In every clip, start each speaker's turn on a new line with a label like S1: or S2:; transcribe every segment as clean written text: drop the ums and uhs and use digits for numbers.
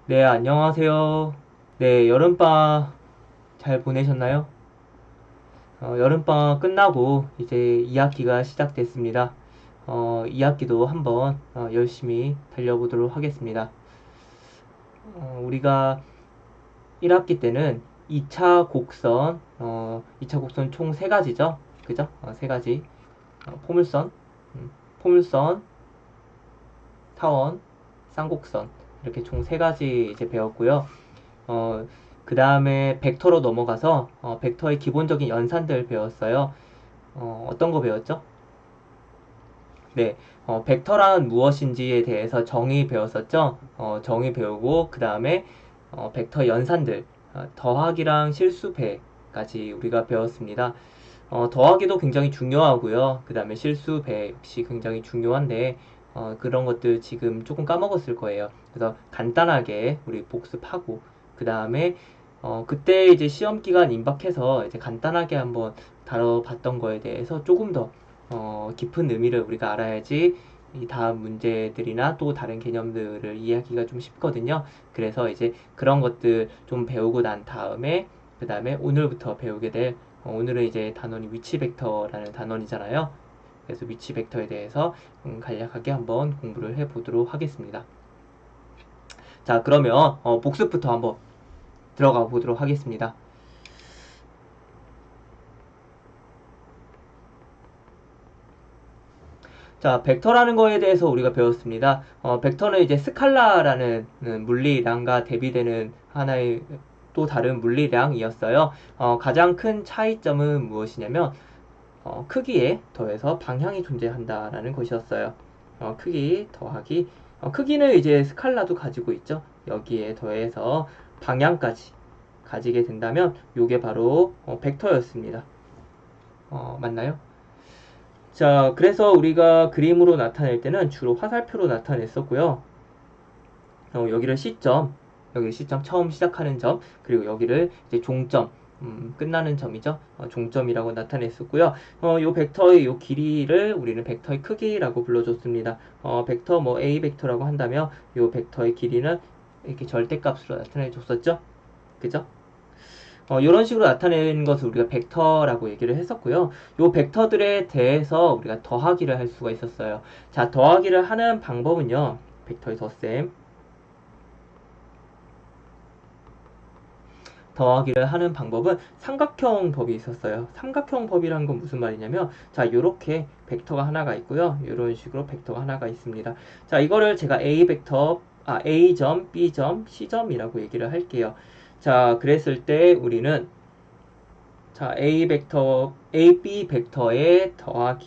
S1: 네, 안녕하세요. 네, 여름방학 잘 보내셨나요? 여름방학 끝나고 이제 2학기가 시작됐습니다. 2학기도 한번 열심히 달려보도록 하겠습니다. 우리가 1학기 때는 2차 곡선, 2차 곡선 총 3가지죠? 그죠? 3가지. 포물선, 포물선, 타원, 쌍곡선. 이렇게 총 3가지 이제 배웠고요. 어, 그 다음에 벡터로 넘어가서 벡터의 기본적인 연산들 배웠어요. 어떤 거 배웠죠? 네, 벡터란 무엇인지에 대해서 정의 배웠었죠? 정의 배우고 그 다음에 벡터 연산들, 더하기랑 실수배까지 우리가 배웠습니다. 더하기도 굉장히 중요하고요. 그 다음에 실수배 역시 굉장히 중요한데 그런 것들 지금 조금 까먹었을 거예요. 그래서 간단하게 우리 복습하고 그 다음에 그때 이제 시험 기간 임박해서 이제 간단하게 한번 다뤄봤던 거에 대해서 조금 더 깊은 의미를 우리가 알아야지 이 다음 문제들이나 또 다른 개념들을 이해하기가 좀 쉽거든요. 그래서 이제 그런 것들 좀 배우고 난 다음에 그 다음에 오늘부터 배우게 될 오늘은 이제 단원이 위치 벡터라는 단원이잖아요. 그래서 위치 벡터에 대해서 간략하게 한번 공부를 해보도록 하겠습니다. 자, 그러면 복습부터 한번 들어가 보도록 하겠습니다. 자, 벡터라는 거에 대해서 우리가 배웠습니다. 벡터는 이제 스칼라라는 물리량과 대비되는 하나의 또 다른 물리량이었어요. 가장 큰 차이점은 무엇이냐면 크기에 더해서 방향이 존재한다라는 것이었어요. 크기 더하기 크기는 이제 스칼라도 가지고 있죠. 여기에 더해서 방향까지 가지게 된다면 이게 바로 벡터였습니다. 맞나요? 자, 그래서 우리가 그림으로 나타낼 때는 주로 화살표로 나타냈었고요. 여기를 시점, 여기 시점 처음 시작하는 점, 그리고 여기를 이제 종점, 끝나는 점이죠. 종점이라고 나타냈었고요. 요 벡터의 요 길이를 우리는 벡터의 크기라고 불러줬습니다. 벡터 뭐 A 벡터라고 한다면 요 벡터의 길이는 이렇게 절대값으로 나타내 줬었죠. 그죠? 이런 식으로 나타내는 것을 우리가 벡터라고 얘기를 했었고요. 이 벡터들에 대해서 우리가 더하기를 할 수가 있었어요. 자, 더하기를 하는 방법은요. 벡터의 덧셈. 더하기를 하는 방법은 삼각형 법이 있었어요. 삼각형 법이란 건 무슨 말이냐면, 자, 이렇게 벡터가 하나가 있고요. 이런 식으로 벡터가 하나가 있습니다. 자, 이거를 제가 A 벡터, A점, B점, C점이라고 얘기를 할게요. 자, 그랬을 때 우리는 자, A 벡터, AB 벡터의 더하기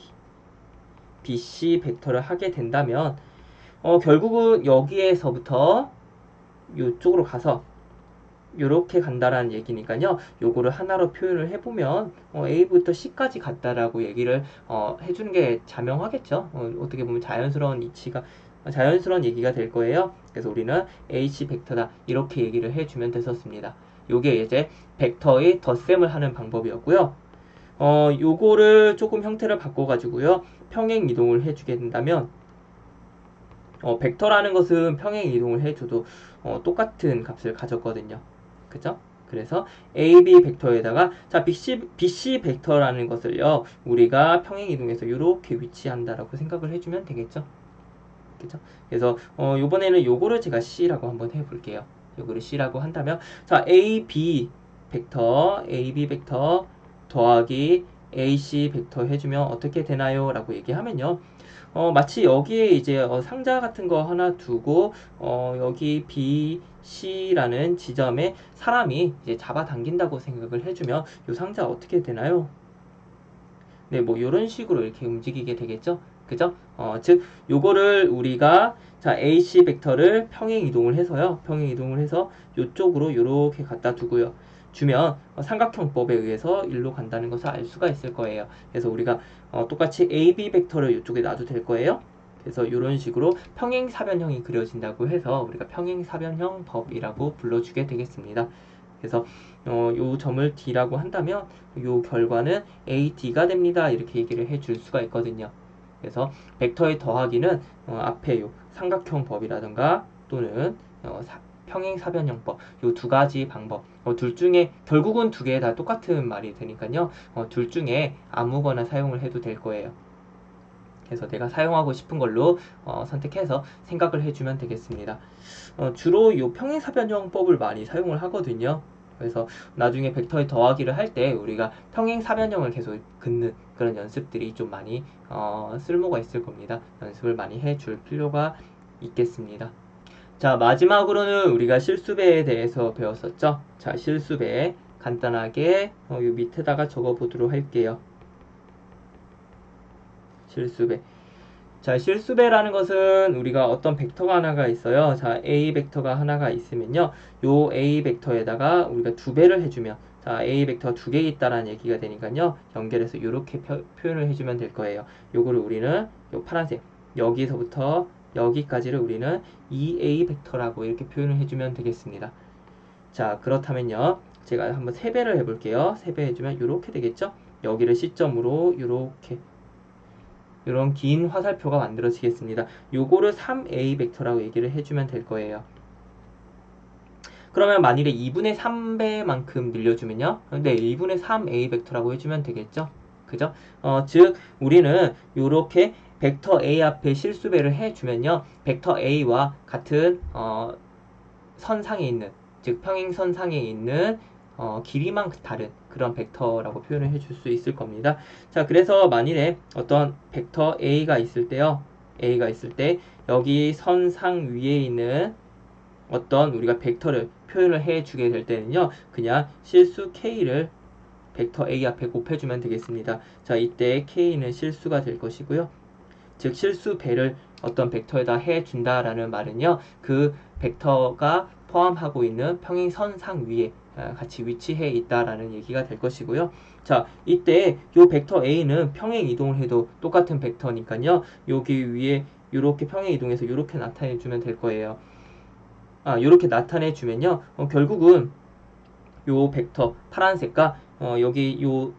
S1: BC 벡터를 하게 된다면 결국은 여기에서부터 이쪽으로 가서 이렇게 간다라는 얘기니까요. 요거를 하나로 표현을 해보면 A부터 C까지 갔다라고 얘기를 해주는 게 자명하겠죠. 어떻게 보면 자연스러운 이치가 자연스러운 얘기가 될 거예요. 그래서 우리는 H 벡터다 이렇게 얘기를 해주면 됐었습니다. 요게 이제 벡터의 덧셈을 하는 방법이었고요. 요거를 조금 형태를 바꿔가지고요. 평행 이동을 해주게 된다면 벡터라는 것은 평행 이동을 해줘도 똑같은 값을 가졌거든요. 그죠? 그래서 AB 벡터에다가 자 BC 벡터라는 것을요 우리가 평행 이동해서 이렇게 위치한다라고 생각을 해주면 되겠죠. 그죠? 그래서 요번에는 요거를 제가 C라고 한번 해볼게요. 요거를 C라고 한다면 자 AB 벡터 더하기 AC 벡터 해주면 어떻게 되나요? 라고 얘기하면요. 마치 여기에 이제 상자 같은 거 하나 두고 여기 B, C라는 지점에 사람이 이제 잡아당긴다고 생각을 해주면 이 상자 어떻게 되나요? 네, 뭐 이런 식으로 이렇게 움직이게 되겠죠? 그죠? 즉 요거를 우리가 자 AC 벡터를 평행 이동을 해서요. 평행 이동을 해서 요쪽으로 이렇게 갖다 두고요. 주면 삼각형법에 의해서 일로 간다는 것을 알 수가 있을 거예요. 그래서 우리가 똑같이 AB 벡터를 이쪽에 놔도 될 거예요. 그래서 이런 식으로 평행사변형이 그려진다고 해서 우리가 평행사변형 법이라고 불러주게 되겠습니다. 그래서 요 점을 D라고 한다면 요 결과는 AD가 됩니다. 이렇게 얘기를 해줄 수가 있거든요. 그래서 벡터의 더하기는 앞에 요 삼각형 법이라든가 또는 평행사변형법. 요 두 가지 방법. 둘 중에 결국은 두 개 다 똑같은 말이 되니까요. 둘 중에 아무거나 사용을 해도 될 거예요. 그래서 내가 사용하고 싶은 걸로 선택해서 생각을 해주면 되겠습니다. 주로 이 평행사변형법을 많이 사용을 하거든요. 그래서 나중에 벡터의 더하기를 할 때 우리가 평행사변형을 계속 긋는 그런 연습들이 좀 많이 쓸모가 있을 겁니다. 연습을 많이 해줄 필요가 있겠습니다. 자, 마지막으로는 우리가 실수배에 대해서 배웠었죠. 자, 실수배 간단하게 요 밑에다가 적어보도록 할게요. 실수배. 자, 실수배라는 것은 우리가 어떤 벡터가 하나가 있어요. 자, A 벡터가 하나가 있으면요. 요 A 벡터에다가 우리가 두 배를 해주면, 자, A 벡터가 두 개 있다라는 얘기가 되니까요. 연결해서 이렇게 표현을 해주면 될 거예요. 요거를 우리는 요 파란색, 여기서부터 여기까지를 우리는 2A 벡터라고 이렇게 표현을 해주면 되겠습니다. 자, 그렇다면요. 제가 한번 세배를 해볼게요. 세배 해주면 이렇게 되겠죠? 여기를 시점으로 이렇게 이런 긴 화살표가 만들어지겠습니다. 요거를 3A 벡터라고 얘기를 해주면 될 거예요. 그러면 만일에 2분의 3배만큼 늘려주면요. 네, 2분의 3A 벡터라고 해주면 되겠죠. 그죠? 즉 우리는 요렇게 벡터 A 앞에 실수배를 해주면요. 벡터 A와 같은 선상에 있는, 즉 평행선상에 있는 길이만 다른 그런 벡터라고 표현을 해줄 수 있을 겁니다. 자, 그래서 만일에 어떤 벡터 A가 있을 때요. A가 있을 때 여기 선상 위에 있는 어떤 우리가 벡터를 표현을 해주게 될 때는요. 그냥 실수 K를 벡터 A 앞에 곱해주면 되겠습니다. 자, 이때 K는 실수가 될 것이고요. 즉 실수 배를 어떤 벡터에다 해준다라는 말은요. 그 벡터가 포함하고 있는 평행선상 위에 같이 위치해 있다라는 얘기가 될 것이고요. 자, 이때 요 벡터 A는 평행 이동을 해도 똑같은 벡터니까요. 여기 위에 이렇게 평행 이동해서 이렇게 나타내 주면 될 거예요. 이렇게 나타내 주면요. 결국은 요 벡터 파란색과 여기 요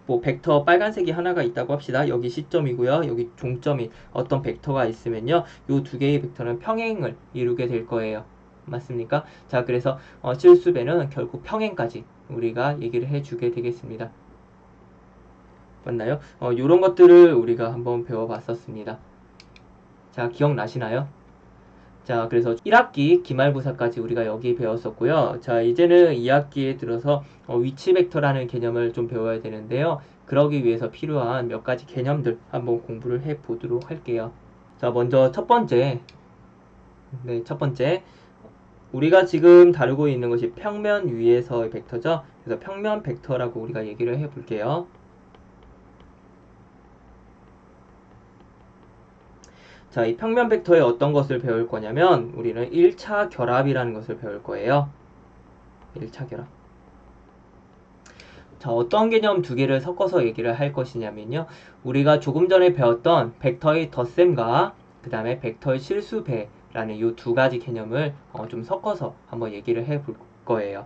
S1: 뭐 벡터 빨간색이 하나가 있다고 합시다. 여기 시점이고요. 여기 종점이 어떤 벡터가 있으면요. 요 두 개의 벡터는 평행을 이루게 될 거예요. 맞습니까? 자, 그래서 실수배는 결국 평행까지 우리가 얘기를 해주게 되겠습니다. 맞나요? 요런 것들을 우리가 한번 배워봤었습니다. 자, 기억나시나요? 자, 그래서 1학기 기말고사까지 우리가 여기 배웠었고요. 자, 이제는 2학기에 들어서 위치 벡터라는 개념을 좀 배워야 되는데요. 그러기 위해서 필요한 몇 가지 개념들 한번 공부를 해 보도록 할게요. 자, 먼저 첫 번째. 네, 첫 번째. 우리가 지금 다루고 있는 것이 평면 위에서의 벡터죠. 그래서 평면 벡터라고 우리가 얘기를 해 볼게요. 자, 이 평면 벡터에 어떤 것을 배울 거냐면 우리는 1차 결합이라는 것을 배울 거예요. 1차 결합. 자, 어떤 개념 두 개를 섞어서 얘기를 할 것이냐면요. 우리가 조금 전에 배웠던 벡터의 덧셈과 그 다음에 벡터의 실수배라는 이 두 가지 개념을 좀 섞어서 한번 얘기를 해 볼 거예요.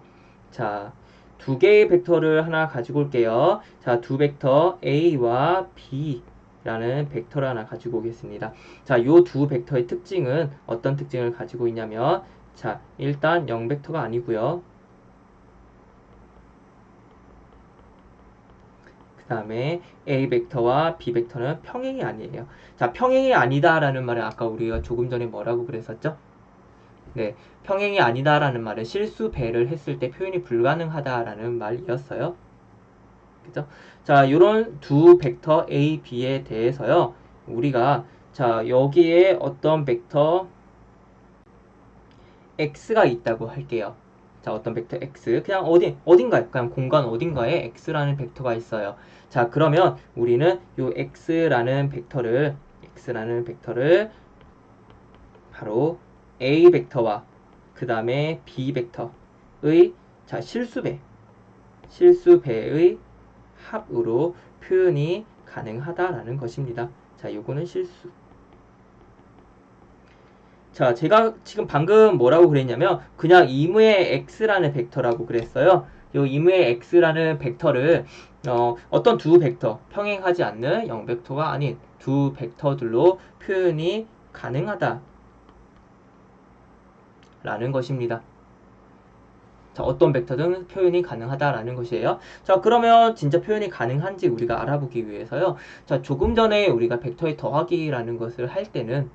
S1: 자, 두 개의 벡터를 하나 가지고 올게요. 자, 두 벡터 A와 B 라는 벡터를 하나 가지고 오겠습니다. 자, 요 두 벡터의 특징은 어떤 특징을 가지고 있냐면 자, 일단 0벡터가 아니고요. 그 다음에 A 벡터와 B 벡터는 평행이 아니에요. 자, 평행이 아니다라는 말은 아까 우리가 조금 전에 뭐라고 그랬었죠? 네, 평행이 아니다라는 말은 실수 배를 했을 때 표현이 불가능하다라는 말이었어요. 그죠? 자, 요런 두 벡터 A, B에 대해서요. 우리가 자, 여기에 어떤 벡터 X가 있다고 할게요. 자, 어떤 벡터 X. 그냥 어딘가에, 그냥 공간 어딘가에 X라는 벡터가 있어요. 자, 그러면 우리는 요 X라는 벡터를 바로 A 벡터와 그 다음에 B 벡터의 자, 실수배의 합으로 표현이 가능하다라는 것입니다. 자, 요거는 실수. 자, 제가 지금 방금 뭐라고 그랬냐면 그냥 임의의 x라는 벡터라고 그랬어요. 요 임의의 x라는 벡터를 어떤 두 벡터, 평행하지 않는 0벡터가 아닌 두 벡터들로 표현이 가능하다. 라는 것입니다. 자, 어떤 벡터든 표현이 가능하다라는 것이에요. 자, 그러면 진짜 표현이 가능한지 우리가 알아보기 위해서요. 자, 조금 전에 우리가 벡터의 더하기라는 것을 할 때는,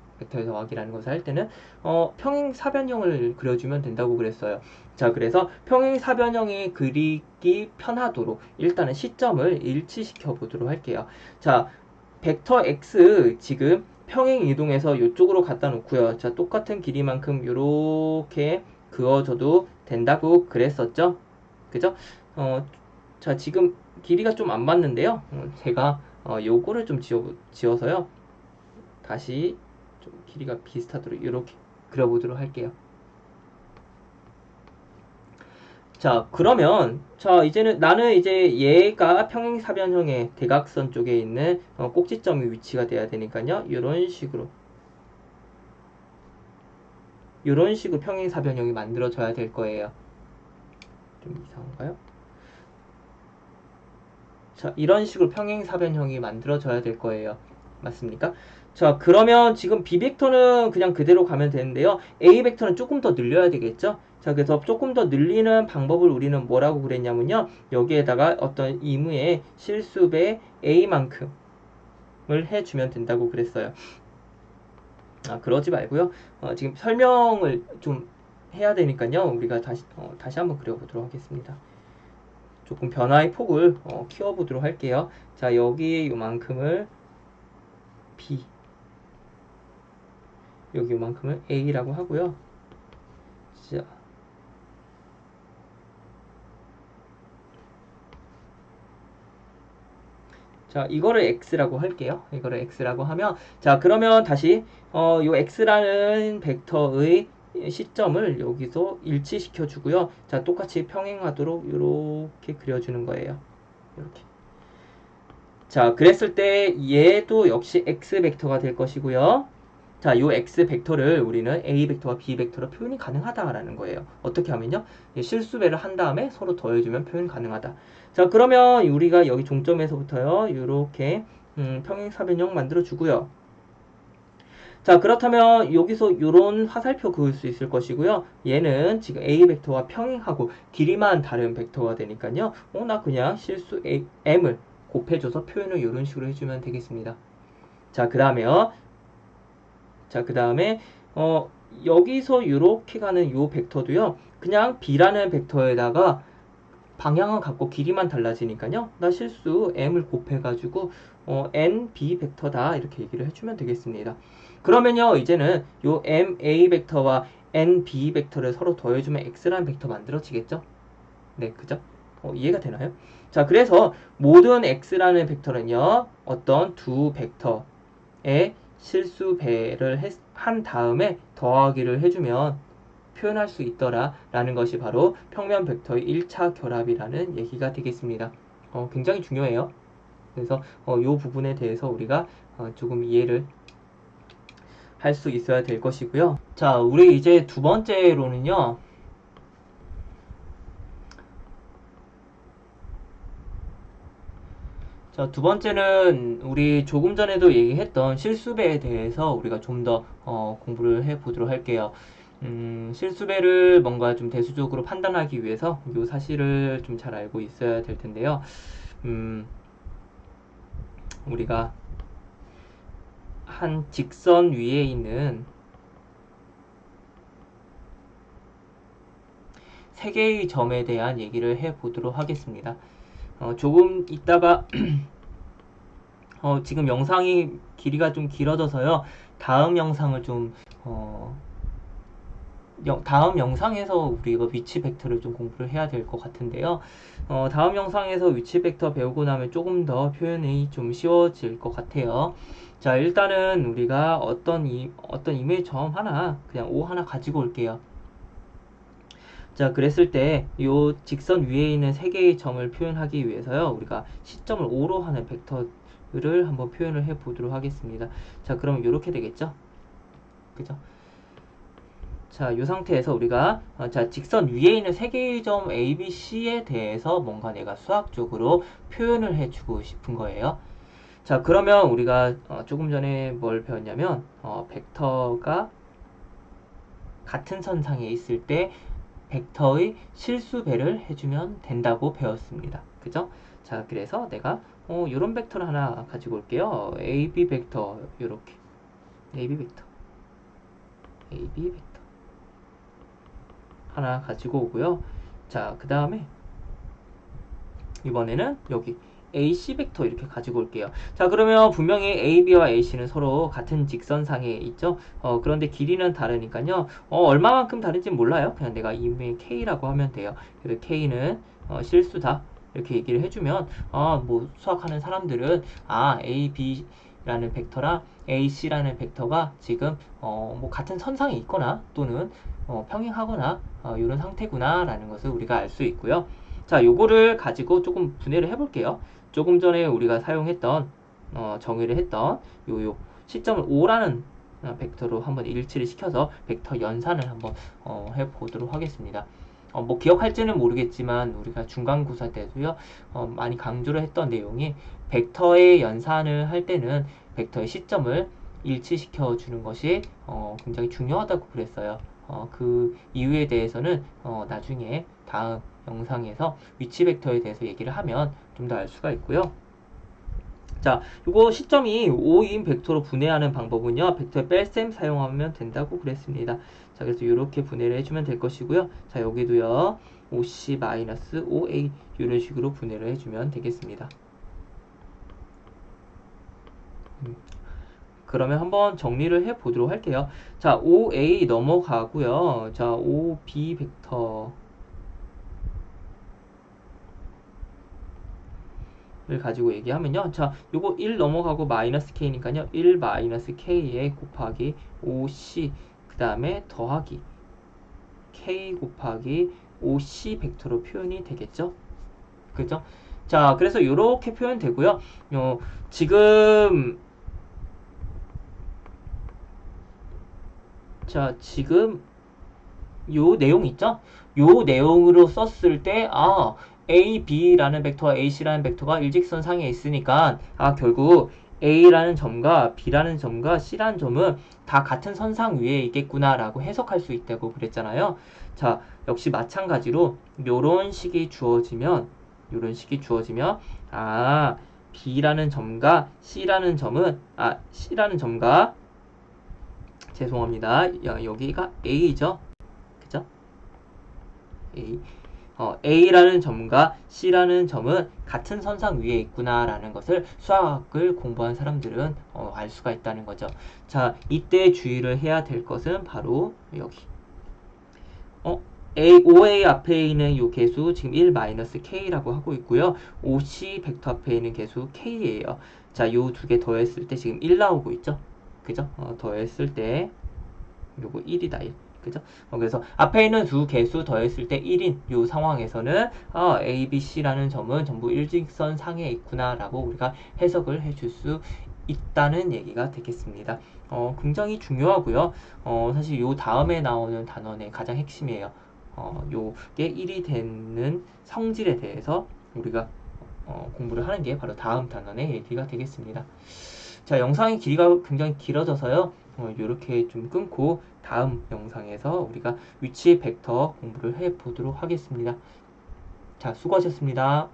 S1: 평행 사변형을 그려주면 된다고 그랬어요. 자, 그래서 평행 사변형이 그리기 편하도록 일단은 시점을 일치시켜 보도록 할게요. 자, 벡터 x 지금 평행 이동해서 이쪽으로 갖다 놓고요. 자, 똑같은 길이만큼 이렇게 그어줘도 된다고 그랬었죠? 그죠? 자, 지금 길이가 좀 안 맞는데요. 제가 요거를 좀 지워서요. 다시 좀 길이가 비슷하도록 이렇게 그려보도록 할게요. 자, 그러면 이제는 나는 이제 얘가 평행사변형의 대각선 쪽에 있는 꼭지점이 위치가 돼야 되니까요. 이런 식으로 평행사변형이 만들어져야 될 거예요. 좀 이상한가요? 자, 이런 식으로 평행사변형이 만들어져야 될 거예요. 맞습니까? 자, 그러면 지금 B벡터는 그냥 그대로 가면 되는데요. A벡터는 조금 더 늘려야 되겠죠? 자, 그래서 조금 더 늘리는 방법을 우리는 뭐라고 그랬냐면요. 여기에다가 어떤 임의의 실수배 A만큼을 해주면 된다고 그랬어요. 아, 그러지 말고요. 지금 설명을 좀 해야 되니까요. 우리가 다시 한번 그려보도록 하겠습니다. 조금 변화의 폭을 키워보도록 할게요. 자, 여기에 요만큼을 B, 여기 요만큼을 A라고 하고요. 자, 이거를 X라고 할게요. 이거를 X라고 하면, 자, 그러면 다시, 요 X라는 벡터의 시점을 여기서 일치시켜 주고요. 자, 똑같이 평행하도록 이렇게 그려주는 거예요. 이렇게. 자, 그랬을 때 얘도 역시 X 벡터가 될 것이고요. 자, 요 X 벡터를 우리는 A 벡터와 B 벡터로 표현이 가능하다라는 거예요. 어떻게 하면요? 실수배를 한 다음에 서로 더해주면 표현 가능하다. 자, 그러면 우리가 여기 종점에서부터요, 요렇게 평행사변형 만들어주고요. 자, 그렇다면 여기서 요런 화살표 그을 수 있을 것이고요. 얘는 지금 A 벡터와 평행하고 길이만 다른 벡터가 되니까요. 나 그냥 실수 M을 곱해줘서 표현을 이런 식으로 해주면 되겠습니다. 자, 그 다음에 여기서 이렇게 가는 요 벡터도요. 그냥 B라는 벡터에다가 방향은 같고 길이만 달라지니까요. 나 실수 M을 곱해가지고 NB 벡터다 이렇게 얘기를 해주면 되겠습니다. 그러면요. 이제는 요 MA 벡터와 NB 벡터를 서로 더해주면 X라는 벡터 만들어지겠죠? 네, 그죠? 이해가 되나요? 자, 그래서 모든 X라는 벡터는요. 어떤 두 벡터의 실수배를 한 다음에 더하기를 해주면 표현할 수 있더라 라는 것이 바로 평면 벡터의 1차 결합이라는 얘기가 되겠습니다. 굉장히 중요해요. 그래서 이 부분에 대해서 우리가 조금 이해를 할 수 있어야 될 것이고요. 자, 우리 이제 두 번째로는요. 자, 두 번째는 우리 조금 전에도 얘기했던 실수배에 대해서 우리가 좀 더 공부를 해보도록 할게요. 실수배를 뭔가 좀 대수적으로 판단하기 위해서 이 사실을 좀 잘 알고 있어야 될 텐데요. 우리가 한 직선 위에 있는 세 개의 점에 대한 얘기를 해보도록 하겠습니다. 조금 있다가 지금 영상이 길이가 좀 길어져서요. 다음 영상을 좀 다음 영상에서 우리가 위치 벡터를 좀 공부를 해야 될 것 같은데요. 다음 영상에서 위치 벡터 배우고 나면 조금 더 표현이 좀 쉬워질 것 같아요. 자, 일단은 우리가 어떤 이메일 점 하나, 그냥 O 하나 가지고 올게요. 자, 그랬을 때 이 직선 위에 있는 세 개의 점을 표현하기 위해서요. 우리가 시점을 O로 하는 벡터를 한번 표현을 해 보도록 하겠습니다. 자, 그럼 이렇게 되겠죠? 그죠? 자, 이 상태에서 우리가 자, 직선 위에 있는 세 개의 점 A, B, C에 대해서 뭔가 내가 수학적으로 표현을 해주고 싶은 거예요. 자, 그러면 우리가 조금 전에 뭘 배웠냐면 벡터가 같은 선상에 있을 때 벡터의 실수배를 해주면 된다고 배웠습니다. 그죠? 자, 그래서 내가 이런 벡터를 하나 가지고 올게요. AB 벡터 이렇게 AB 벡터 AB 벡터 하나 가지고 오고요. 자, 그 다음에 이번에는 여기 AC 벡터 이렇게 가지고 올게요. 자, 그러면 분명히 AB와 AC는 서로 같은 직선상에 있죠. 그런데 길이는 다르니까요. 얼마만큼 다른지 몰라요. 그냥 내가 이메 K라고 하면 돼요. 그래서 K는 실수다. 이렇게 얘기를 해주면 뭐 수학하는 사람들은 AB라는 벡터랑 AC라는 벡터가 지금 뭐 같은 선상에 있거나 또는 평행하거나 이런 상태구나 라는 것을 우리가 알 수 있고요. 자, 요거를 가지고 조금 분해를 해볼게요. 조금 전에 우리가 사용했던 정의를 했던 요 시점을 5라는 벡터로 한번 일치를 시켜서 벡터 연산을 한번 해보도록 하겠습니다. 뭐 기억할지는 모르겠지만 우리가 중간고사 때도요 많이 강조를 했던 내용이 벡터의 연산을 할 때는 벡터의 시점을 일치시켜 주는 것이 굉장히 중요하다고 그랬어요. 그 이유에 대해서는 나중에 다음 영상에서 위치 벡터에 대해서 얘기를 하면 좀 더 알 수가 있고요. 자, 이거 시점이 5인 벡터로 분해하는 방법은요, 벡터의 뺄셈 사용하면 된다고 그랬습니다. 자, 그래서 이렇게 분해를 해주면 될 것이고요. 자, 여기도요, 5C-5A 이런 식으로 분해를 해주면 되겠습니다. 그러면 한번 정리를 해 보도록 할게요. 자, 5A 넘어가고요. 자, 5B 벡터 를 가지고 얘기하면요. 자, 요거 1 넘어가고 마이너스 K니까요. 1 마이너스 K에 곱하기 5C 그 다음에 더하기 K 곱하기 5C 벡터로 표현이 되겠죠? 그죠? 자, 그래서 요렇게 표현되고요. 지금 지금 요 내용 있죠? 요 내용으로 썼을 때 A, B라는 벡터와 AC라는 벡터가 일직선상에 있으니까 결국 A라는 점과 B라는 점과 C라는 점은 다 같은 선상 위에 있겠구나 라고 해석할 수 있다고 그랬잖아요. 자, 역시 마찬가지로 요런 식이 주어지면 B라는 점과 C라는 점과 죄송합니다. 여기가 A죠. 그죠? A라는 점과 C라는 점은 같은 선상 위에 있구나라는 것을 수학을 공부한 사람들은 알 수가 있다는 거죠. 자, 이때 주의를 해야 될 것은 바로 여기. OA 앞에 있는 이 개수 지금 1-K라고 하고 있고요. OC 벡터 앞에 있는 개수 K예요. 자, 요 두 개 더했을 때 지금 1 나오고 있죠. 그죠? 더했을 때 요거 1이다 1. 그죠? 그래서 앞에 있는 두 개수 더했을 때 1인 요 상황에서는 A, B, C라는 점은 전부 일직선 상에 있구나 라고 우리가 해석을 해줄 수 있다는 얘기가 되겠습니다. 굉장히 중요하고요. 사실 요 다음에 나오는 단원의 가장 핵심이에요. 요게 1이 되는 성질에 대해서 우리가 공부를 하는 게 바로 다음 단원의 얘기가 되겠습니다. 자, 영상의 길이가 굉장히 길어져서요. 이렇게 좀 끊고 다음 영상에서 우리가 위치 벡터 공부를 해 보도록 하겠습니다. 자, 수고하셨습니다.